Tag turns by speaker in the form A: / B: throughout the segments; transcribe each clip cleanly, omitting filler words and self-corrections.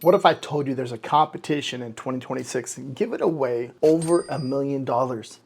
A: What if I told you there's a competition in 2026 and give it away over $1 million?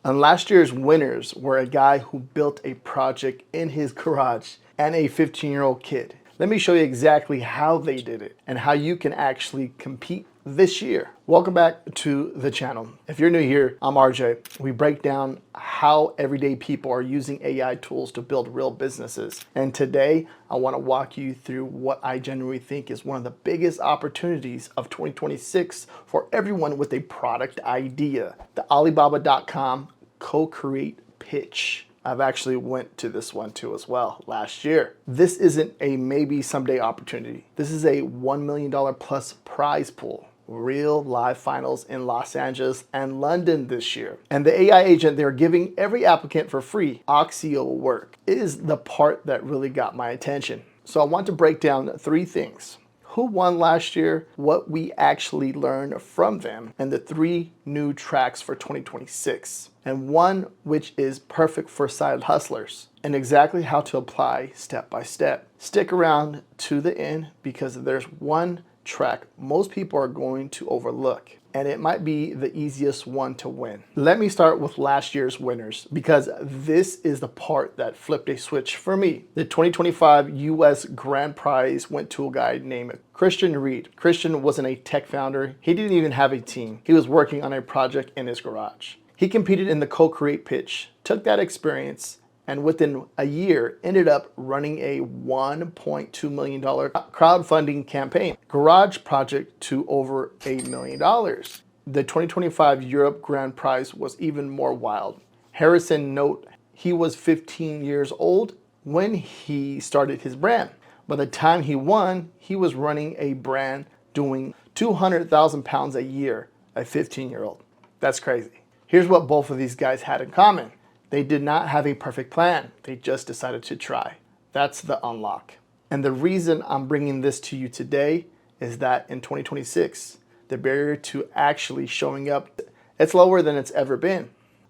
A: And last year's winners were a guy who built a project in his garage and a 15-year-old kid. Let me show you exactly how they did it and how you can actually compete this year. Welcome back to the channel. If you're new here, I'm RJ. We break down how everyday people are using AI tools to build real businesses. And today, I want to walk you through what I genuinely think is one of the biggest opportunities of 2026 for everyone with a product idea. The Alibaba.com CoCreate Pitch. I've actually went to this one too as well last year. This isn't a maybe someday opportunity. This is a $1 million plus prize pool. Real live finals in Los Angeles and London this year. And the AI agent they're giving every applicant for free, Accio Work, is the part that really got my attention. So I want to break down three things. Who won last year, what we actually learned from them, and the three new tracks for 2026. And one which is perfect for side hustlers, and exactly how to apply step by step. Stick around to the end because there's one track most people are going to overlook, and it might be the easiest one to win. Let me start with last year's winners because this is the part that flipped a switch for me. The 2025 US Grand Prize went to a guy named Christian Reed. Christian wasn't a tech founder. He didn't even have a team. He was working on a project in his garage. He competed in the CoCreate Pitch, took that experience, and within a year ended up running a $1.2 million crowdfunding campaign. Garage project to over $8 million. The 2025 Europe Grand Prize was even more wild. Harrison note he was 15 years old when he started his brand. By the time he won, he was running a brand doing 200,000 pounds a year, a 15-year-old. That's crazy. Here's what both of these guys had in common. They did not have a perfect plan. They just decided to try. That's the unlock. And the reason I'm bringing this to you today is that in 2026, the barrier to actually showing up, it's lower than it's ever been.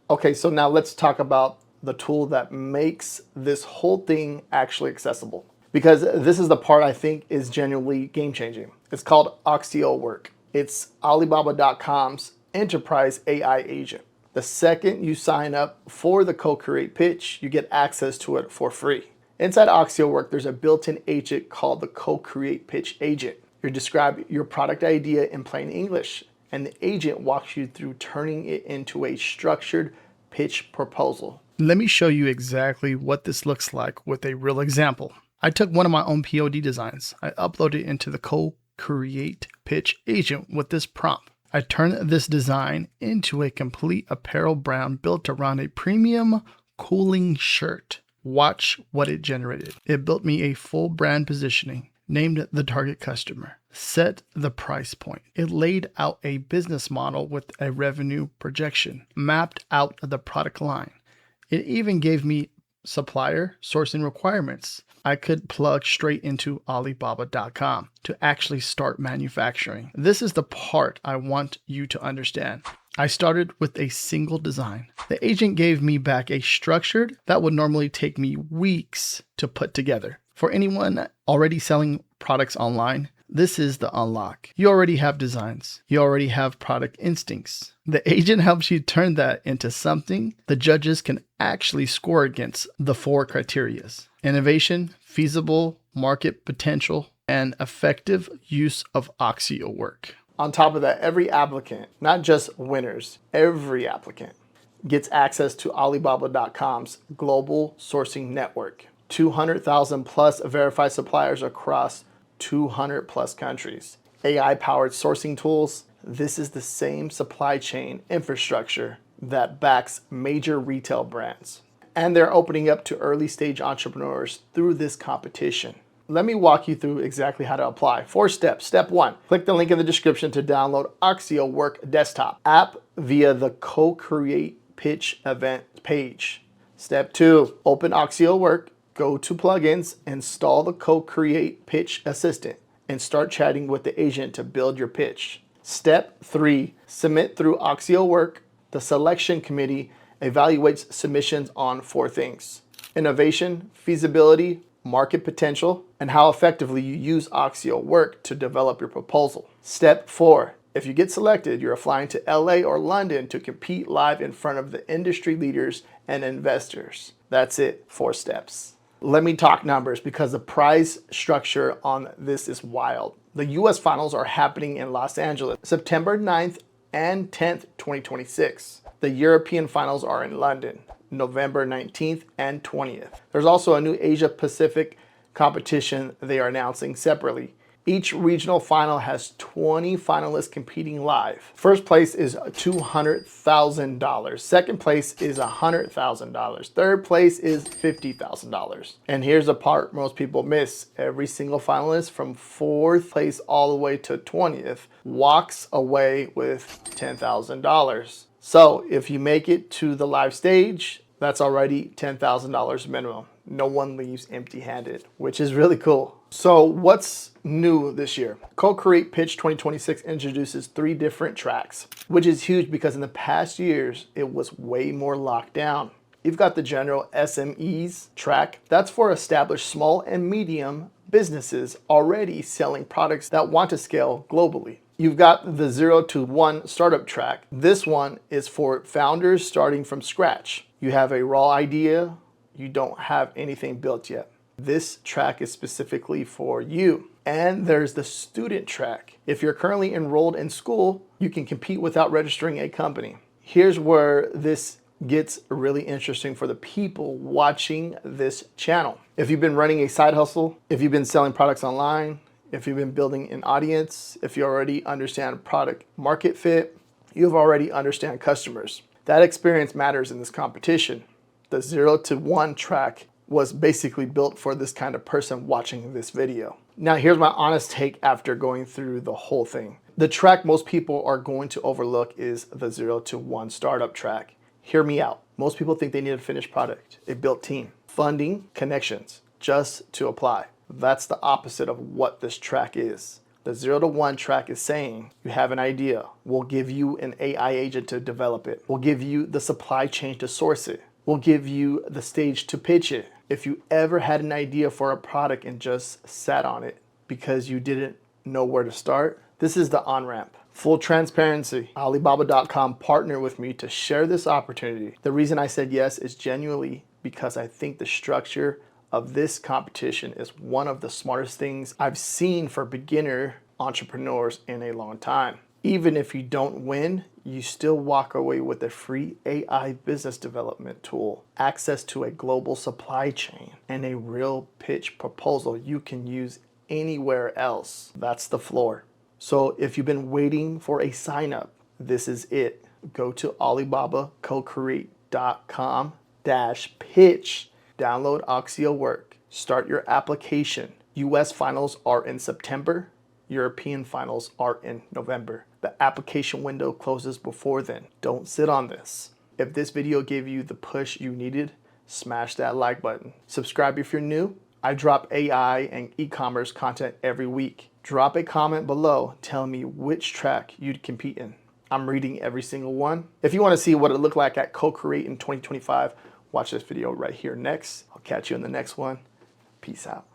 A: Okay, so now let's talk about the tool that makes this whole thing actually accessible. Because this is the part I think is genuinely game-changing. It's called Accio Work. It's Alibaba.com's enterprise AI agent. The second you sign up for the CoCreate Pitch, you get access to it for free. Inside Accio Work, there's a built-in agent called the CoCreate Pitch agent. You describe your product idea in plain English, and the agent walks you through turning it into a structured pitch proposal. Let me show you exactly what this looks like with a real example. I took one of my own POD designs. I uploaded it into the CoCreate Pitch agent with this prompt. I turned this design into a complete apparel brand built around a premium cooling shirt. Watch what it generated. It built me a full brand positioning, named the target customer, set the price point. It laid out a business model with a revenue projection, mapped out the product line. It even gave me supplier sourcing requirements. I could plug straight into Alibaba.com to actually start manufacturing. This is the part I want you to understand. I started with a single design. The agent gave me back a structured that would normally take me weeks to put together. For anyone already selling products online, this is the unlock. You already have designs. You already have product instincts. The agent helps you turn that into something the judges can actually score against the four criteria: innovation, feasible, market potential, and effective use of Accio Work. On top of that, every applicant, not just winners, every applicant gets access to Alibaba.com's global sourcing network. 200,000 plus verified suppliers across 200 plus countries. AI-powered sourcing tools. This is the same supply chain infrastructure that backs major retail brands. And they're opening up to early stage entrepreneurs through this competition. Let me walk you through exactly how to apply. 4 steps. Step 1, click the link in the description to download Accio Work desktop app via the CoCreate Pitch event page. Step 2, open Accio Work, go to plugins, install the CoCreate Pitch assistant, and start chatting with the agent to build your pitch. Step 3, submit through Accio Work. The selection committee evaluates submissions on 4 things: innovation, feasibility, market potential, and how effectively you use Accio Work to develop your proposal. Step 4. If you get selected, you're flying to LA or London to compete live in front of the industry leaders and investors. That's it, 4 steps. Let me talk numbers because the prize structure on this is wild. The US finals are happening in Los Angeles, September 9th and 10th, 2026. The European finals are in London, November 19th and 20th. There's also a new Asia Pacific competition they are announcing separately. Each regional final has 20 finalists competing live. First place is $200,000. Second place is $100,000. Third place is $50,000. And here's the part most people miss. Every single finalist from 4th place all the way to 20th walks away with $10,000. So if you make it to the live stage, that's already $10,000 minimum. No one leaves empty-handed, which is really cool. So what's new this year? CoCreate Pitch 2026 introduces 3 different tracks, which is huge because in the past years, it was way more locked down. You've got the general SMEs track. That's for established small and medium businesses already selling products that want to scale globally. You've got the 0 to 1 startup track. This one is for founders starting from scratch. You have a raw idea, you don't have anything built yet. This track is specifically for you. And there's the student track. If you're currently enrolled in school, you can compete without registering a company. Here's where this gets really interesting for the people watching this channel. If you've been running a side hustle, if you've been selling products online, if you've been building an audience, if you already understand product market fit, you've already understand customers. That experience matters in this competition. The 0 to 1 track was basically built for this kind of person watching this video. Now here's my honest take after going through the whole thing. The track most people are going to overlook is the 0 to 1 startup track. Hear me out. Most people think they need a finished product, a built team, funding, connections, just to apply. That's the opposite of what this track is. The 0 to 1 track is saying you have an idea. We'll give you an AI agent to develop it. We'll give you the supply chain to source it. We'll give you the stage to pitch it. If you ever had an idea for a product and just sat on it because you didn't know where to start, this is the on-ramp. Full transparency, Alibaba.com partnered with me to share this opportunity. The reason I said yes is genuinely because I think the structure of this competition is one of the smartest things I've seen for beginner entrepreneurs in a long time. Even if you don't win, you still walk away with a free AI business development tool, access to a global supply chain, and a real pitch proposal you can use anywhere else. That's the floor. So if you've been waiting for a sign up, this is it. Go to alibabacocreate.com/pitch. Download Accio Work. Start your application. US finals are in September. European finals are in November. The application window closes before then. Don't sit on this. If this video gave you the push you needed, smash that like button. Subscribe if you're new. I drop AI and e-commerce content every week. Drop a comment below telling me which track you'd compete in. I'm reading every single one. If you want to see what it looked like at CoCreate in 2025, watch this video right here next. I'll catch you in the next one. Peace out.